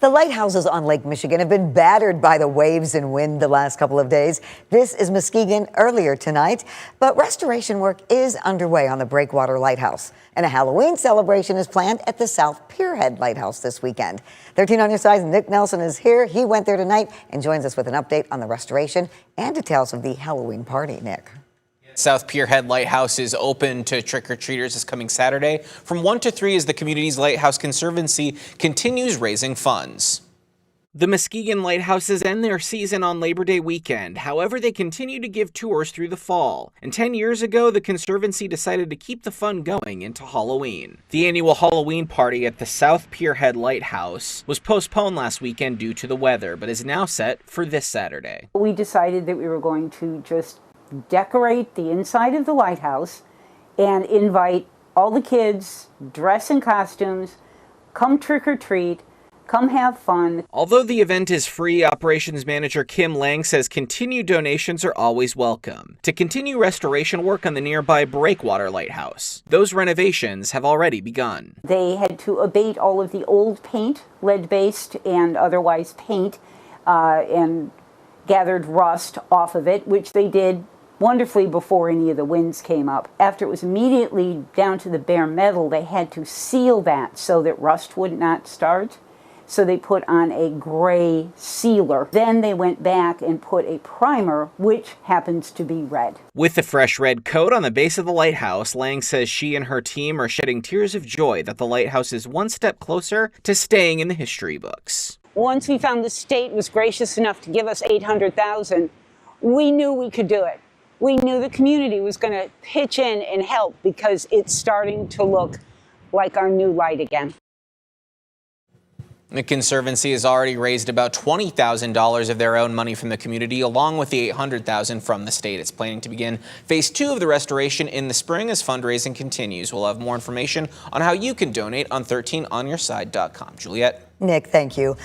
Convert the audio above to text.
The lighthouses on Lake Michigan have been battered by the waves and wind the last couple of days. This is Muskegon earlier tonight, but restoration work is underway on the Breakwater Lighthouse. And a Halloween celebration is planned at the South Pierhead Lighthouse this weekend. 13 on your side, Nick Nelson is here. He went there tonight and joins us with an update on the restoration and details of the Halloween party. Nick. South Pierhead Lighthouse is open to trick-or-treaters this coming Saturday from 1 to 3 as the community's Lighthouse Conservancy continues raising funds. The Muskegon Lighthouses end their season on Labor Day weekend. However, they continue to give tours through the fall. And 10 years ago, the Conservancy decided to keep the fun going into Halloween. The annual Halloween party at the South Pierhead Lighthouse was postponed last weekend due to the weather, but is now set for this Saturday. We decided that we were going to just decorate the inside of the lighthouse and invite all the kids, dress in costumes, come trick or treat, come have fun. Although the event is free, operations manager Kim Lang says continued donations are always welcome to continue restoration work on the nearby Breakwater Lighthouse. Those renovations have already begun. They had to abate all of the old paint, lead-based and otherwise paint, and gathered rust off of it, which they did wonderfully before any of the winds came up. After it was immediately down to the bare metal, they had to seal that so that rust would not start. So they put on a gray sealer. Then they went back and put a primer, which happens to be red. With the fresh red coat on the base of the lighthouse, Lang says she and her team are shedding tears of joy that the lighthouse is one step closer to staying in the history books. Once we found the state was gracious enough to give us $800,000, we knew we could do it. We knew the community was going to pitch in and help because it's starting to look like our new light again. The Conservancy has already raised about $20,000 of their own money from the community, along with the $800,000 from the state. It's planning to begin phase 2 of the restoration in the spring as fundraising continues. We'll have more information on how you can donate on 13onyourside.com. Juliet. Nick, thank you.